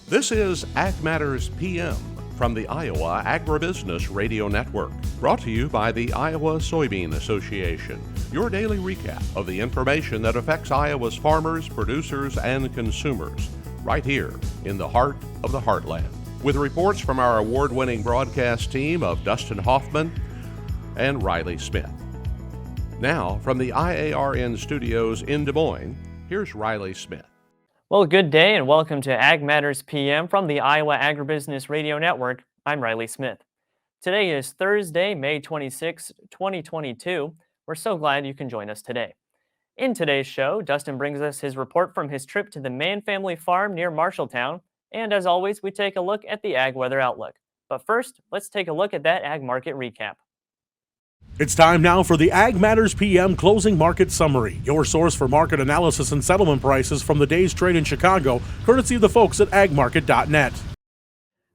This is Ag Matters PM from the Iowa Agribusiness Radio Network, brought to you by the Iowa Soybean Association, your daily recap of the information that affects Iowa's farmers, producers, and consumers, right here in the heart of the heartland. With reports from our award-winning broadcast team of Dustin Hoffman and Riley Smith. Now, from the IARN studios in Des Moines, here's Riley Smith. Well, good day and welcome to Ag Matters PM from the Iowa Agribusiness Radio Network. I'm Riley Smith. Today is Thursday, May 26, 2022. We're so glad you can join us today. In today's show, Dustin brings us his report from his trip to the Mann Family Farm near Marshalltown. And as always, we take a look at the ag weather outlook. But first, let's take a look at that ag market recap. It's time now for the Ag Matters PM Closing Market Summary, your source for market analysis and settlement prices from the day's trade in Chicago, courtesy of the folks at agmarket.net.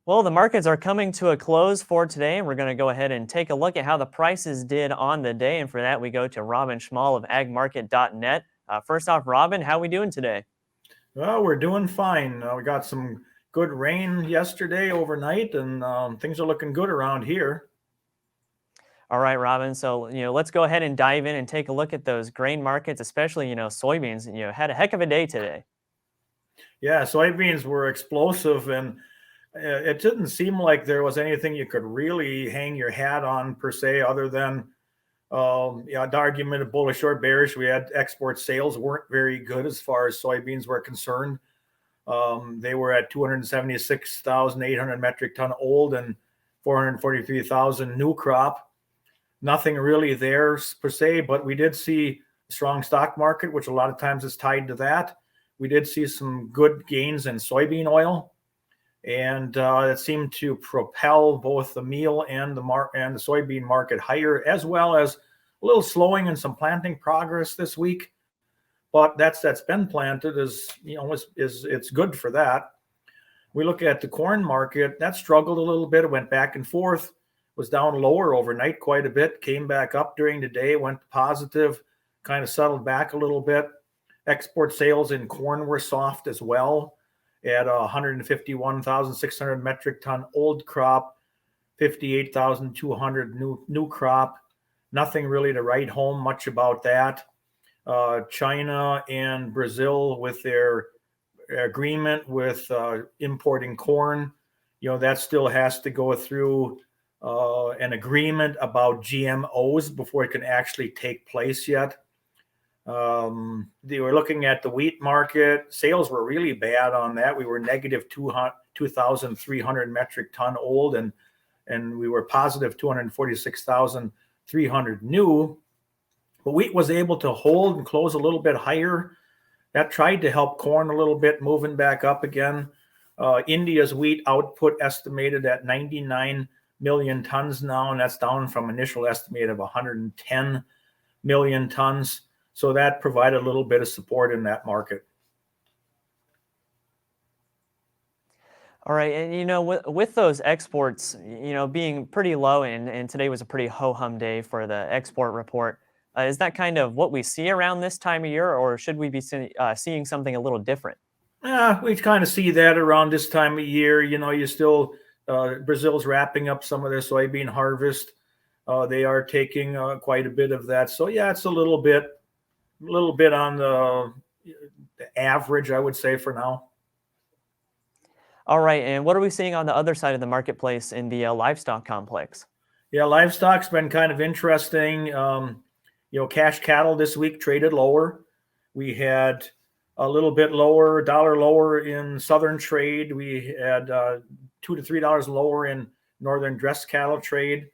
Well, the markets are coming to a close for today, and we're going to go ahead and take a look at how the prices did on the day. And for that, we go to Robin Schmahl of agmarket.net. First off, Robin, how are we doing today? Well, we're doing fine. We got some good rain yesterday overnight, and things are looking good around here. All right, Robin. So, let's go ahead and dive in and take a look at those grain markets, especially, soybeans, had a heck of a day today. Yeah, soybeans were explosive, and it didn't seem like there was anything you could really hang your hat on per se, other than the argument of bullish or bearish. We had export sales weren't very good as far as soybeans were concerned. They were at 276,800 metric ton old and 443,000 new crop. Nothing really there per se, but we did see a strong stock market, which a lot of times is tied to that. We did see some good gains in soybean oil, and it seemed to propel both the meal and the soybean market higher, as well as a little slowing in some planting progress this week. But that's been planted is it's good for that. We look at the corn market, that struggled a little bit. It went back and forth. Was down lower overnight quite a bit, came back up during the day, went positive, kind of settled back a little bit. Export sales in corn were soft as well at 151,600 metric ton old crop, 58,200 new crop. Nothing really to write home much about that. China and Brazil with their agreement with importing corn, that still has to go through an agreement about GMOs before it can actually take place yet. They were looking at the wheat market. Sales were really bad on that. We were negative 2,300 metric ton old, and we were positive 246,300 new. But wheat was able to hold and close a little bit higher. That tried to help corn a little bit, moving back up again. India's wheat output estimated at 99 million tons now, and that's down from initial estimate of 110 million tons. So that provided a little bit of support in that market. All right, and with those exports, being pretty low, and today was a pretty ho-hum day for the export report. Is that kind of what we see around this time of year, or should we be seeing something a little different? Yeah, we kind of see that around this time of year. You still Brazil's wrapping up some of their soybean harvest. They are taking quite a bit of that. So yeah, it's a little bit on the average, I would say, for now. All right, and what are we seeing on the other side of the marketplace in the livestock complex? Yeah, livestock's been kind of interesting. Cash cattle this week traded lower. We had a little bit lower, $1 lower in southern trade. We had $2 to $3 lower in northern dress cattle trade.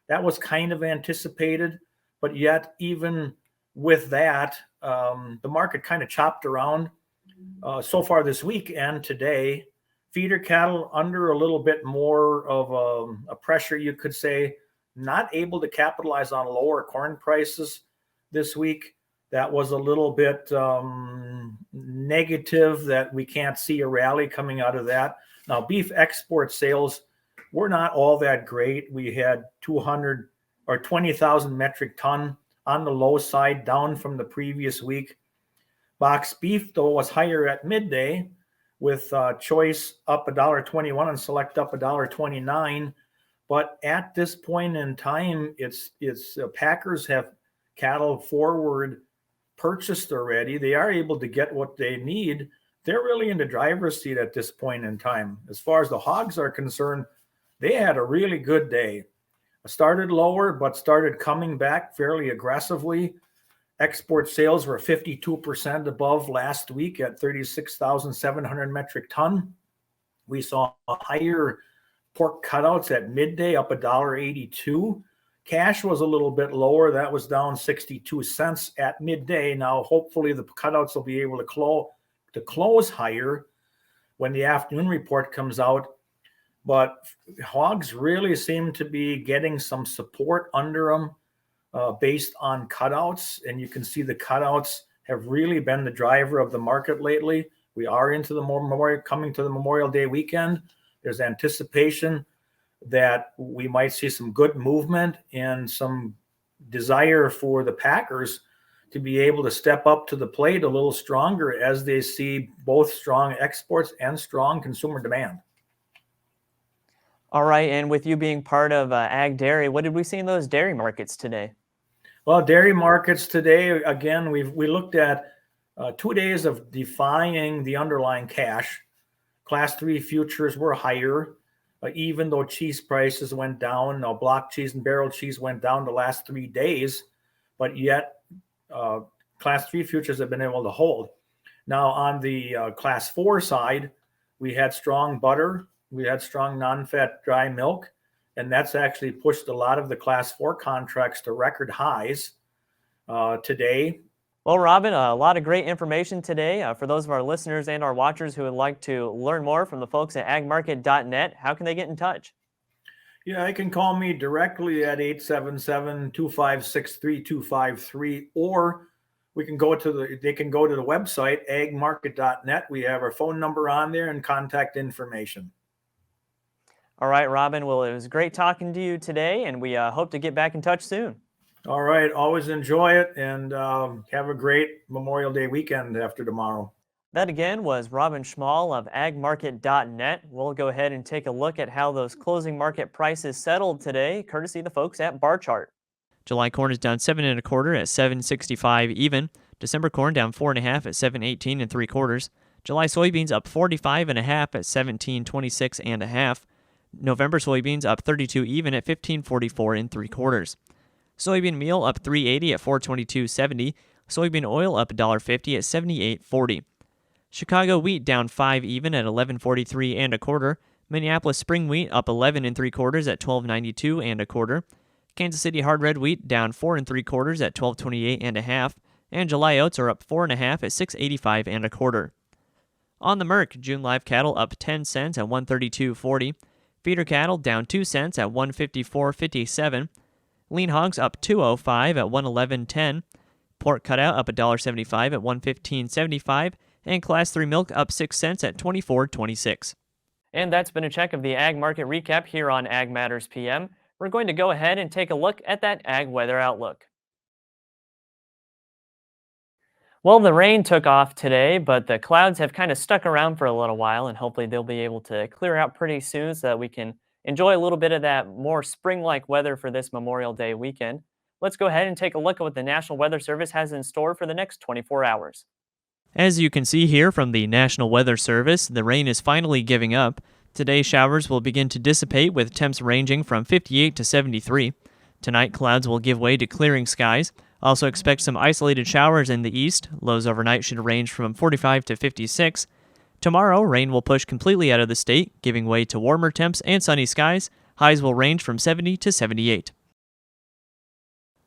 That was kind of anticipated, but yet even with that, the market kind of chopped around so far this week and today. Feeder cattle under a little bit more of a pressure, you could say, not able to capitalize on lower corn prices this week. That was a little bit negative that we can't see a rally coming out of that. Now, beef export sales were not all that great. We had 200 or 20,000 metric ton on the low side, down from the previous week. Box beef, though, was higher at midday with choice up $1.21 and select up $1.29. But at this point in time, it's Packers have cattle forward purchased already. They are able to get what they need. They're really in the driver's seat at this point in time. As far as the hogs are concerned, they had a really good day. Started lower, but started coming back fairly aggressively. Export sales were 52% above last week at 36,700 metric ton. We saw higher pork cutouts at midday, up $1.82. Cash was a little bit lower. That was down 62 cents at midday. Now, hopefully, the cutouts will be able to close higher when the afternoon report comes out. But hogs really seem to be getting some support under them based on cutouts. And you can see the cutouts have really been the driver of the market lately. We are into the coming to the Memorial Day weekend. There's anticipation that we might see some good movement and some desire for the Packers to be able to step up to the plate a little stronger as they see both strong exports and strong consumer demand. All right, and with you being part of Ag Dairy, what did we see in those dairy markets today? Well, dairy markets today, again, we looked at 2 days of defying the underlying cash. Class 3 futures were higher, even though cheese prices went down. Now, block cheese and barrel cheese went down the last 3 days, but yet Class 3 futures have been able to hold. Now, on the Class 4 side, we had strong butter. We had strong non-fat dry milk, and that's actually pushed a lot of the Class 4 contracts to record highs today. Well, Robin, a lot of great information today. For those of our listeners and our watchers who would like to learn more from the folks at agmarket.net, how can they get in touch? Yeah, they can call me directly at 877-256-3253, or they can go to the website, agmarket.net. We have our phone number on there and contact information. All right, Robin. Well, it was great talking to you today, and we hope to get back in touch soon. All right. Always enjoy it, and have a great Memorial Day weekend after tomorrow. That again was Robin Schmahl of agmarket.net. We'll go ahead and take a look at how those closing market prices settled today, courtesy of the folks at Bar Chart. July corn is down 7 1/4 at $7.65 even. December corn down 4 1/2 at $7.18 3/4. July soybeans up 45 1/2 at $17.26 1/2. November soybeans up 32 even at $15.44 3/4. Soybean meal up $3.80 at $4.22.70. Soybean oil up $1.50 at $78.40. Chicago wheat down 5 even at $11.43 1/4. Minneapolis spring wheat up 11 3/4 at $12.92 1/4. Kansas City hard red wheat down 4 3/4 at $12.28 1/2. And July oats are up 4 1/2 at $6.85 1/4. On the Merc, June live cattle up 10 cents at $132.40. Feeder cattle down 2 cents at $154.57. Lean hogs up $2.05 at $111.10. Pork cutout up $1.75 at $115.75. And Class 3 milk up 6 cents at $24.26. And that's been a check of the Ag Market Recap here on Ag Matters PM. We're going to go ahead and take a look at that Ag Weather Outlook. Well, the rain took off today, but the clouds have kind of stuck around for a little while, and hopefully they'll be able to clear out pretty soon so that we can enjoy a little bit of that more spring-like weather for this Memorial Day weekend. Let's go ahead and take a look at what the National Weather Service has in store for the next 24 hours. As you can see here from the National Weather Service, the rain is finally giving up. Today, showers will begin to dissipate with temps ranging from 58 to 73. Tonight, clouds will give way to clearing skies. Also expect some isolated showers in the east. Lows overnight should range from 45 to 56. Tomorrow, rain will push completely out of the state, giving way to warmer temps and sunny skies. Highs will range from 70 to 78.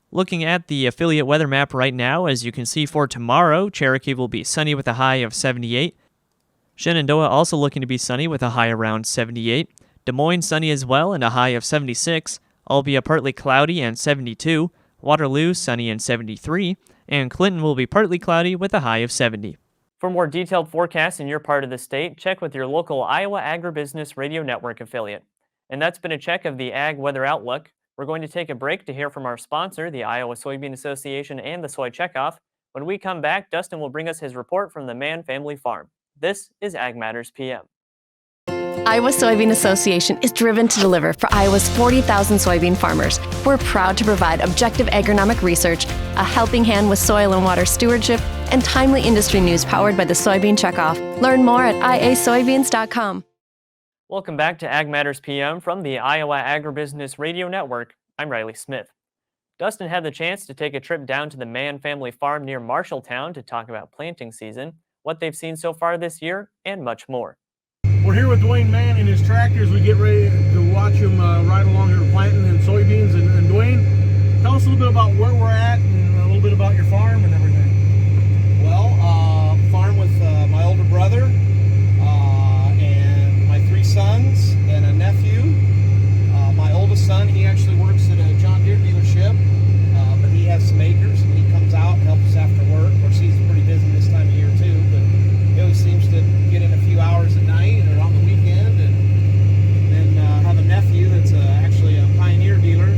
Looking at the affiliate weather map right now, as you can see for tomorrow, Cherokee will be sunny with a high of 78. Shenandoah also looking to be sunny with a high around 78. Des Moines sunny as well and a high of 76. Albia partly cloudy and 72. Waterloo sunny and 73. And Clinton will be partly cloudy with a high of 70. For more detailed forecasts in your part of the state, check with your local Iowa Agribusiness Radio Network affiliate. And that's been a check of the Ag Weather Outlook. We're going to take a break to hear from our sponsor, the Iowa Soybean Association and the Soy Checkoff. When we come back, Dustin will bring us his report from the Mann Family Farm. This is Ag Matters PM. Iowa Soybean Association is driven to deliver for Iowa's 40,000 soybean farmers. We're proud to provide objective agronomic research, a helping hand with soil and water stewardship, and timely industry news powered by the Soybean Checkoff. Learn more at iasoybeans.com. Welcome back to Ag Matters PM from the Iowa Agribusiness Radio Network. I'm Riley Smith. Dustin had the chance to take a trip down to the Mann Family Farm near Marshalltown to talk about planting season, what they've seen so far this year, and much more. We're here with Dwayne Mann and his tractors. We get ready to watch him ride along here planting in soybeans. And Dwayne, tell us a little bit about where we're at and a little bit about your farm and everything. Well, farm with my older brother and my 3 sons and a nephew. My oldest son, he actually works at a John Deere dealership, but he has some acres and he comes out and helps us after work. Of course, he's pretty busy this time of year too, but he always seems to get in a few hours at night or on the weekend. And then have a nephew that's actually a Pioneer dealer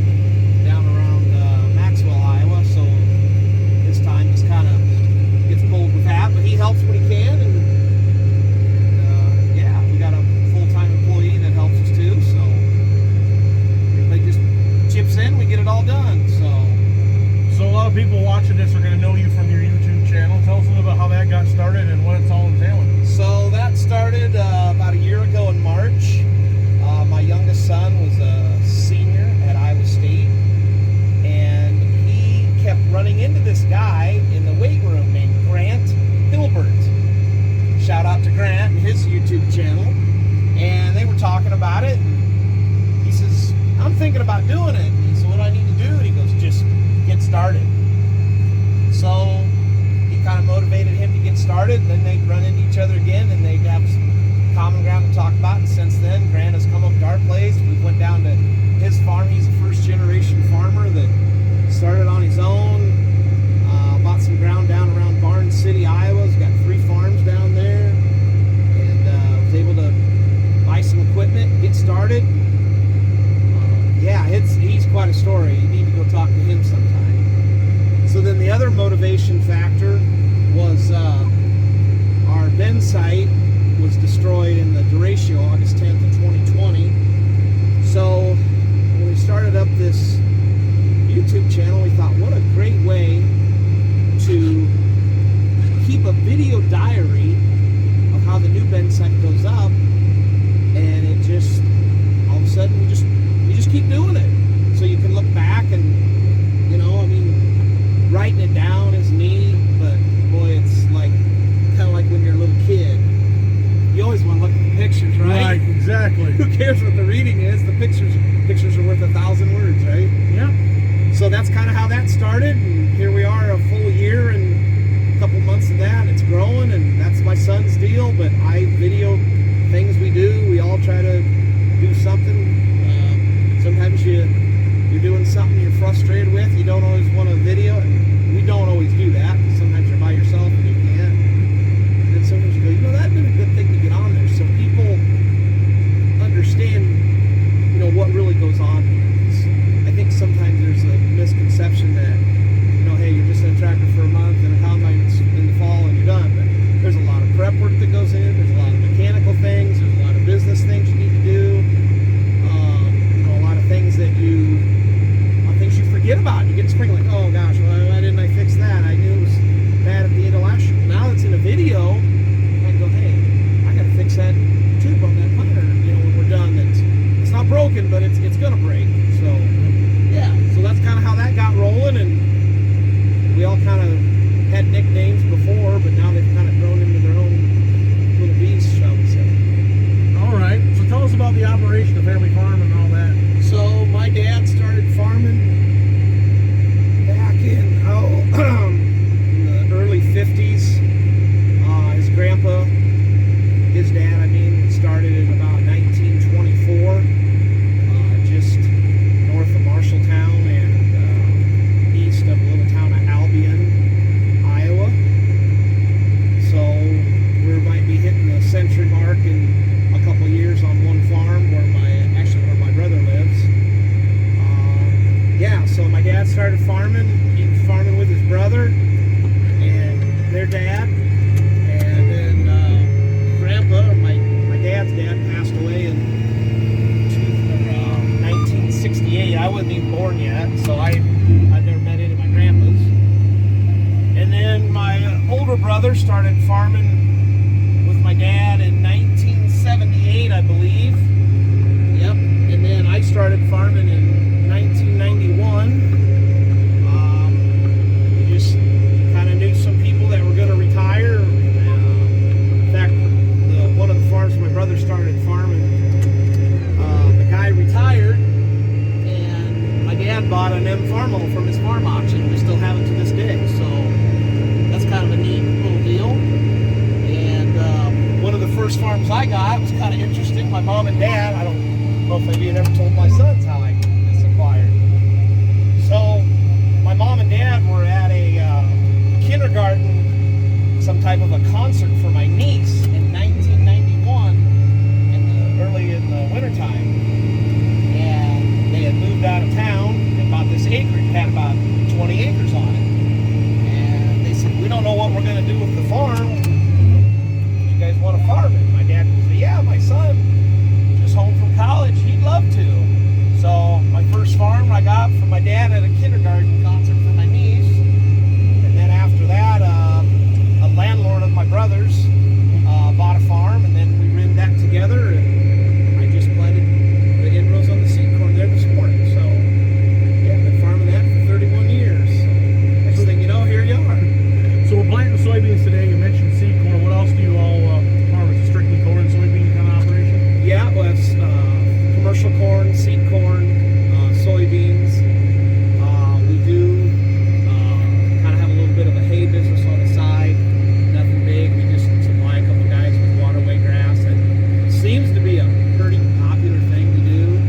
down around Maxwell, Iowa, so his time just kind of gets pulled with that, but he helps when he can. And yeah, we got a full-time employee that helps us too, so everybody just chips in, we get it all done. So a lot of people watching this are going to know you from your YouTube channel. Tell us a little about how that got started and what it's all entailing. So that started about a year ago in March. My youngest son was a senior at Iowa State, and he kept running into this guy in the weight room named Grant Hilbert. Shout out to Grant and his YouTube channel. And they were talking about it, and he says, I'm thinking about doing it. And he said, what do I need to do? And he goes, just get started. So he kind of motivated him to get started, and then they'd run into each other again, and they'd have some common ground to talk about. And since then, Grant has come up to our place. We went down to his farm. He's a first-generation farmer that started on his own, bought some ground down around Barnes City, Iowa. He's got 3 farms down there, and was able to buy some equipment and get started. Yeah, he's quite a story. You need to go talk to him sometime. So then the other motivation factor was our Bend site was destroyed in the derecho August 10th of 2020. So when we started up this YouTube channel, we thought, what a great way to keep a video diary of how the new Bend site goes up. And it just, all of a sudden, we just keep doing it. So you can look back and, you know, I mean, writing it down is neat, but boy, it's like, kind of like when you're a little kid. You always want to look at the pictures, right? Right, exactly. Who cares what the reading is? The pictures are worth 1,000 words, right? Yeah. So that's kind of how that started, and here we are a full year and a couple months of that. It's growing, and that's my son's deal, but I video things we do. We all try to do something. Sometimes you're doing something you're frustrated with, you don't always want to video, and we don't always do that. Sometimes you're by yourself and you can't. And then sometimes you go, you know, that'd been a good thing to get on there so people understand, you know, what really goes on here. I think sometimes there's a misconception that, you know, hey, you're just in a tractor for a month and a combine in the fall and you're done. But there's a lot of prep work that goes in. There's a lot of mechanical things. There's a lot of business things you need to do. Things that things you forget about. You get spring like, oh gosh, why didn't I fix that? I knew it was bought an M Farmo from his farm auction. We still have it to this day. So that's kind of a neat little deal. And one of the first farms I got was kind of interesting. My mom and dad, I don't know if maybe you ever told my sons how I got this acquired. So my mom and dad were at a kindergarten, some type of a concert for my niece in 1991, early in the wintertime. And they had moved out of town and bought this acreage. It had about 20 acres on it. And they said, we don't know what we're going to do with the farm. You guys want to farm it? My dad said, yeah, my son just home from college. He'd love to. So my first farm I got from my dad at a kindergarten concert for my niece. And then after that, a landlord of my brother's bought a farm, and then we ran that together, and I just planted the inrows on the seed corn there this morning. So yeah, I've been farming that for 31 years. So next thing you know, here you are. So we're planting soybeans today. You mentioned seed corn. What else do you all farm? Is it strictly corn and soybean kind of operation? Yeah, well, it's commercial corn, seed corn, soybeans. We do kind of have a little bit of a hay business on the side. Nothing big. We just supply a couple guys with waterway grass. And it seems to be a pretty popular thing to do.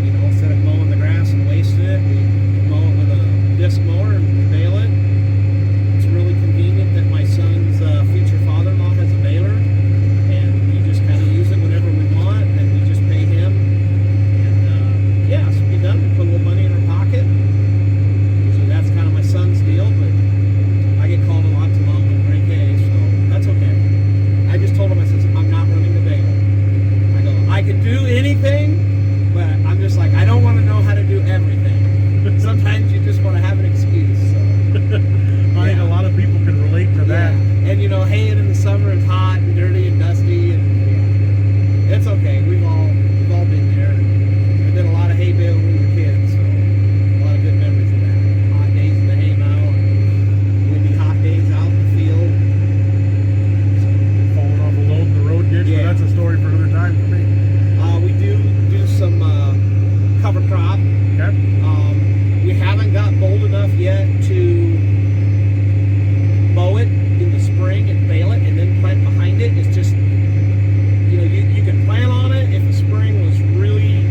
You know, instead of mowing the grass and wasting it, we mow it with a disc mower and bale it. It's really convenient that my son's future father-in-law has a baler, and we just kind of use it whenever we want, and then we just pay him. And yeah, so we're done. We put a little money in our pocket. Usually that's kind of my son's deal, but I get called a lot to mow and break hay, so that's okay. I just told him, I said, I'm not running the baler. I go, I could do anything, but I'm just like, I don't want to know how to do everything. Sometimes you just want to have an excuse. So. I think a lot of people can relate to that. Yeah. And you know, haying in the summer, it's hot and dirty and dusty, and it's okay. We've all been there. We did a lot of hay bale when we were kids, so a lot of good memories of that. Hot days in the hay mow, and windy hot days out in the field. Falling off a load in the road ditch, Yeah. but that's a story for another time for me. We do some cover crop. Okay. We haven't got bold enough yet to mow it in the spring and bale it and then plant behind it. It's just, you know, you can plan on it if the spring was really,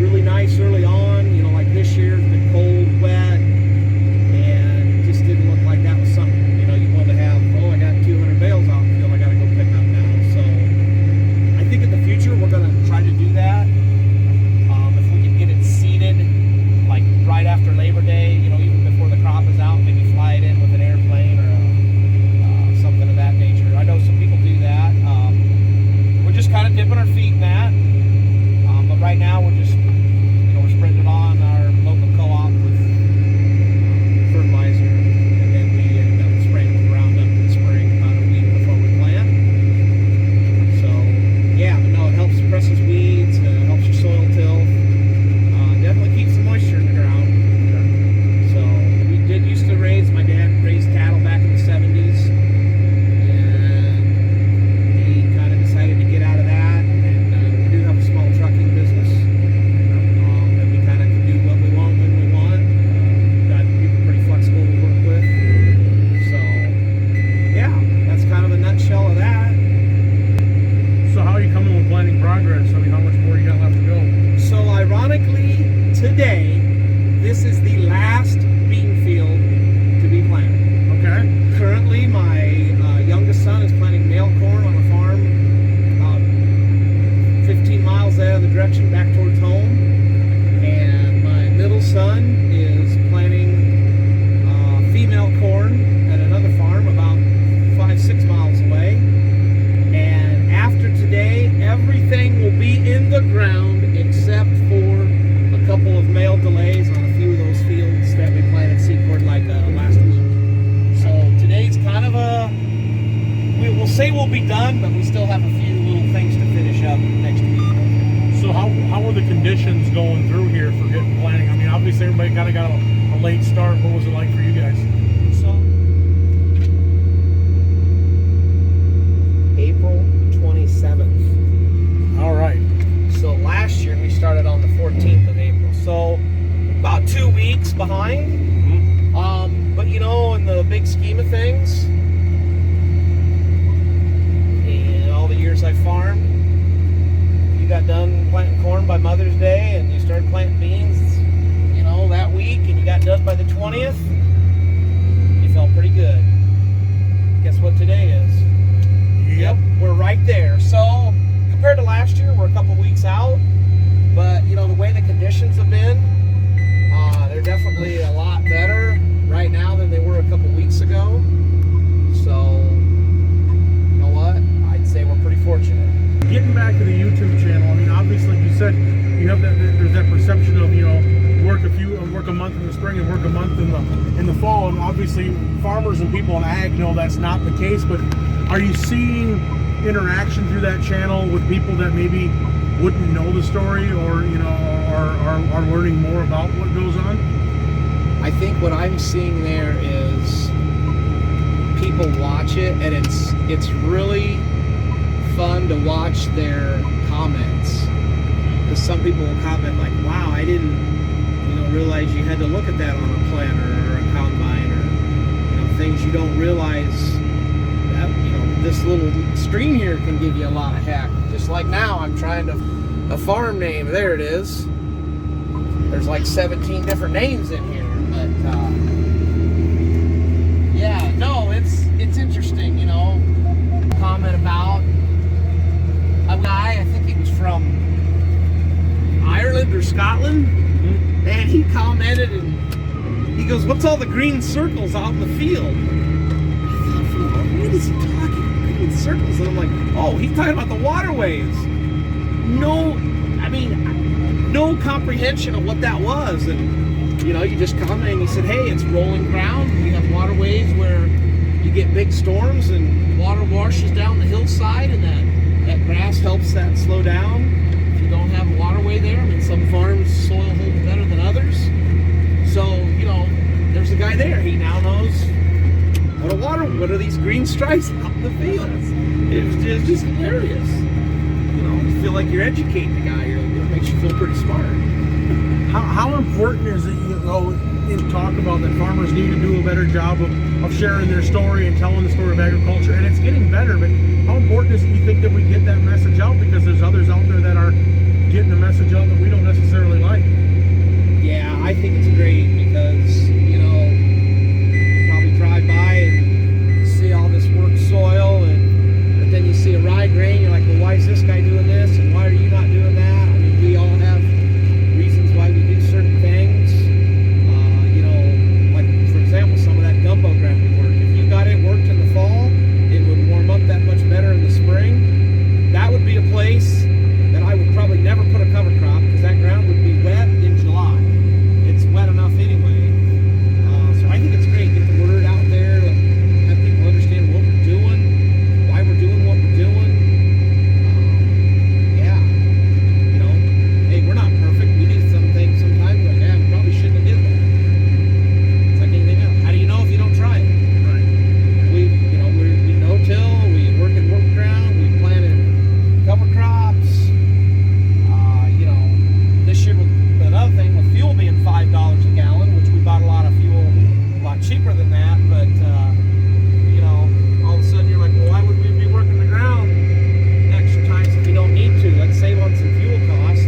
really nice early on. You know, like this year, it's been cold, wet, and it just didn't look like that was something, you know, you want to have, oh, I got 200 bales out in the field, I got to go pick up now. So I think in the future, we're going to try to do that. If we can get it seeded, like right after Labor Day, you know, even before the crop is out, maybe fly it in with an airplane or something of that nature. I know some people do that. We're just kind of dipping our feet in that. But right now we're just, you know, we're spreading it on our local co-op with fertilizer, and then we end up spraying with Roundup in the spring about a week before we plant. So yeah, but no, it helps suppresses weeds, helps your soil tilth. Definitely keeps the moisture in the ground. So we did used to raise, my dad raised cattle back in the 70s, and he kind of decided to get out of that, and we do have a small trucking business, and we kind of can do what we want when we want. Got people pretty flexible to work with. So yeah, that's kind of a nutshell of that. So how are you coming with planting progress? I mean, how much more you got left to go? So ironically, today, this is the last bean field to be planted. Okay. Currently, my youngest son is planting male corn on a farm 15 miles out of the direction back towards home. And my middle son is planting female corn at another farm about 5-6 miles away. And after today, everything will be in the ground except for a couple of male delays on a few of those fields that we planted seed corn like last week. So today's kind of a, we'll say we'll be done, but we still have a few little things to finish up next week. So how are the conditions going through here for getting planting? I mean, obviously everybody kind of got a late start. What was it like for you guys? So April 27th. All right. So last year we started on the 14th of April. So by Mother's Day and you started planting beans, you know, that week, and you got done by the 20th, you felt pretty good. Guess what today is? Yep, we're right there. So compared to last year, we're a couple weeks out, but you know, the way the conditions have been, they're definitely a lot better right now than they were a couple weeks ago. So, you know what? I'd say we're pretty fortunate. Getting back to the YouTube channel, I mean, obviously, like you said, you have there's that perception of, you know, work a month in the spring and work a month in the fall, and obviously, farmers and people in ag know that's not the case. But are you seeing interaction through that channel with people that maybe wouldn't know the story, or you know, are learning more about what goes on? I think what I'm seeing there is people watch it, and it's really fun to watch their comments, because some people will comment like, wow, I didn't, you know, realize you had to look at that on a planter or a combine, or, you know, things you don't realize that, you know, this little screen here can give you a lot of heck. Just like now I'm trying to, a farm name, there it is. There's like 17 different names in here, but yeah, no, it's interesting, you know. Comment about a guy, I think he was from Ireland or Scotland, and he commented and he goes, "What's all the green circles out in the field?" I thought, for what is he talking about, green circles? And I'm like, oh, he's talking about the waterways. No comprehension of what that was. And you know, you just comment and he said, hey, it's rolling ground. We have waterways where you get big storms and water washes down the hillside, and that grass helps that slow down. If you don't have a waterway there, I mean, some farms soil holds better than others. So, you know, there's a guy there. He now knows what are these green stripes out in the fields. It's just hilarious. You know, you feel like you're educating the guy. It makes you feel pretty smart. How important is it, you know, in talk about that farmers need to do a better job of sharing their story and telling the story of agriculture, and it's getting better, but how important is it, you think, that we get that message out, because there's others out there that are getting the message out that we don't necessarily like? Yeah, I think it's great, because, you know, you probably drive by and see all this work soil, but then you see a rye grain, you're like, well, why is this guy doing this, and why are you not doing that? I mean, we all have reasons why we do certain things. You know, like, for example, some of that gumbo ground work. If you got it worked in the fall, it would warm up that much better in the spring. That would be a place that I would probably never put a cover crop, because that ground would be wet in July. It's wet enough anyway. So I think it's great. Get the word out there, have people understand what we're doing, why we're doing what we're doing. Yeah, you know, hey, we're not perfect. We do some things sometimes, like, yeah, we probably shouldn't have did that. It's like anything else. How do you know if you don't try it? Right. We no-till, we work in work ground, we planted cover crops. You know, this year, with another thing, with fuel being $5 a gallon, which we bought a lot of fuel a lot cheaper than that, but you know, all of a sudden you're like, well, why would we be working the ground extra times if we don't need to? Let's save on some fuel costs.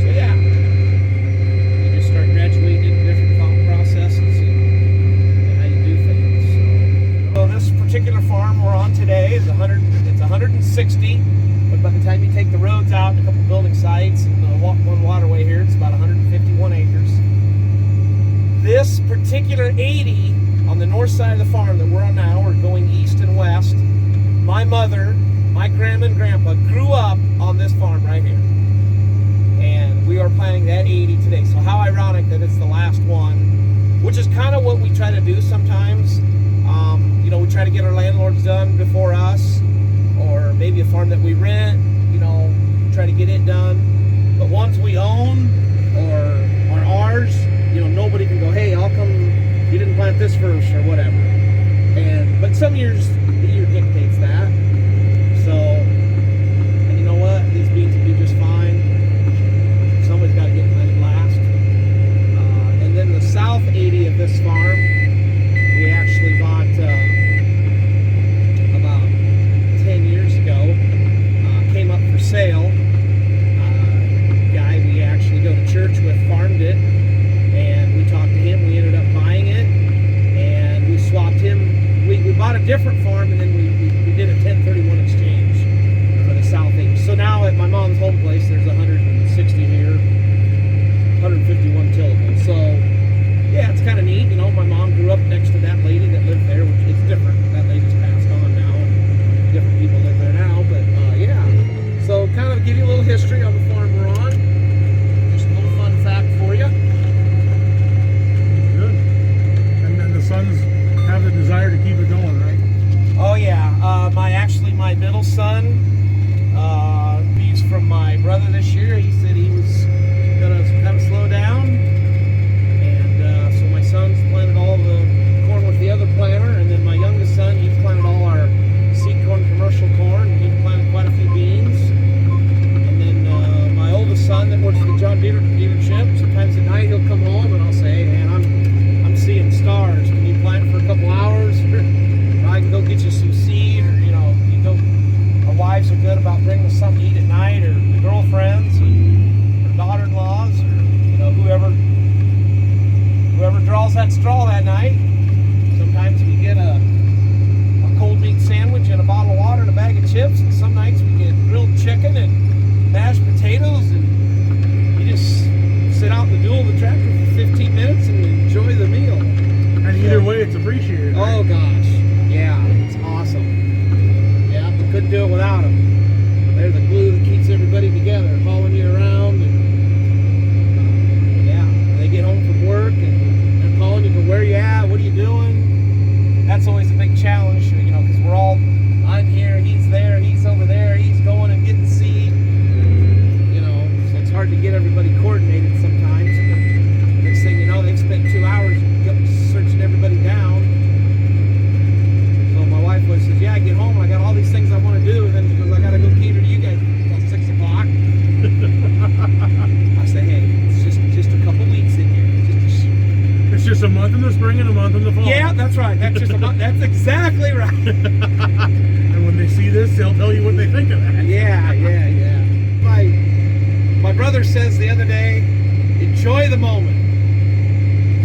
So yeah, you just start graduating into different thought processes and how you do things. So this particular farm we're on today is 160, but by the time you take the roads out and a couple building sites and one waterway here, it's about 151 acres. This particular 80 on the north side of the farm that we're on now, we're going east and west. My mother, my grandma and grandpa grew up on this farm right here. And we are planting that 80 today. So how ironic that it's the last one, which is kind of what we try to do sometimes. You know, we try to get our landlords done before us, or maybe a farm that we rent, you know, try to get it done. But ones we own or are ours, you know, nobody can go, hey, how come you didn't plant this first, or whatever. But some years, the year dictates that. So, and you know what? These beans will do just fine. Somebody's got to get planted last. And then the south 80 of this farm, we actually bought about 10 years ago. Came up for sale. this year. He said he was gonna kind of slow down, and so my son's planted all the corn with the other planter, and then my youngest son, he's planted all our seed corn, commercial corn. He planted quite a few beans, and then my oldest son that works for the John Deere dealership. Sometimes at night he'll come home and I'll say, "Hey man, I'm seeing stars. Can you plant for a couple hours? Or I can go get you some seed, or you go." Our wives are good about bringing us something to eat at night, or the girlfriends, or daughter-in-laws, or whoever draws that straw that night. Sometimes we get a cold meat sandwich and a bottle of water and a bag of chips, and some nights we get grilled chicken and mashed potatoes, and you just sit out in the dual of the tractor for 15 minutes and enjoy the meal. And either way, it's appreciated. Right? Oh gosh, yeah, it's awesome. Yeah, we couldn't do it without them. They're the glue that keeps everybody together, hauling you around, and yeah, they get home from work and they're calling you, "But where you at? What are you doing?" That's always a big challenge, because we're all, I'm here, he's there, he's over there, he's going and getting seed, so it's hard to get everybody coordinated sometimes. But next thing you know, they've spent 2 hours searching everybody down. So my wife always says, "Yeah, I get home and I got all these things I want to do," and then she goes, "I got to go cater to you guys until 6 o'clock. I say, "Hey, it's just a couple weeks in here. It's just a month in the spring and a month in the fall." Yeah, that's right. That's just a month. That's exactly right. And when they see this, they'll tell you what they think of that. Yeah. My brother says the other day, enjoy the moment.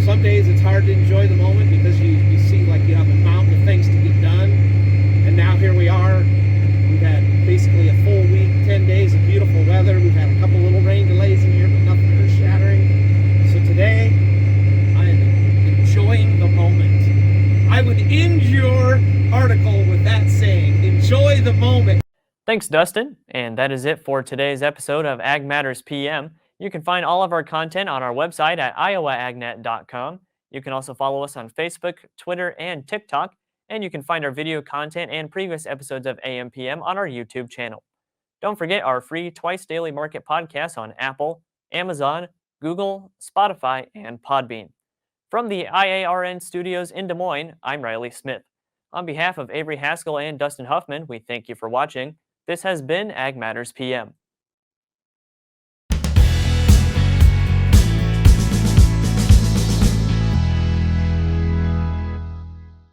Some days it's hard to enjoy the moment because you see like you have a mountain of things to get done. And now here we are. We've had basically a full week, 10 days of beautiful weather. We've had a couple little rain delays in here, but nothing earth-shattering. So today, I am enjoying the moment. I would end your article with that saying, enjoy the moment. Thanks, Dustin. And that is it for today's episode of Ag Matters PM. You can find all of our content on our website at iowaagnet.com. You can also follow us on Facebook, Twitter, and TikTok. And you can find our video content and previous episodes of AM PM on our YouTube channel. Don't forget our free twice daily market podcast on Apple, Amazon, Google, Spotify, and Podbean. From the IARN studios in Des Moines, I'm Riley Smith. On behalf of Avery Haskell and Dustin Huffman, we thank you for watching. This has been Ag Matters PM.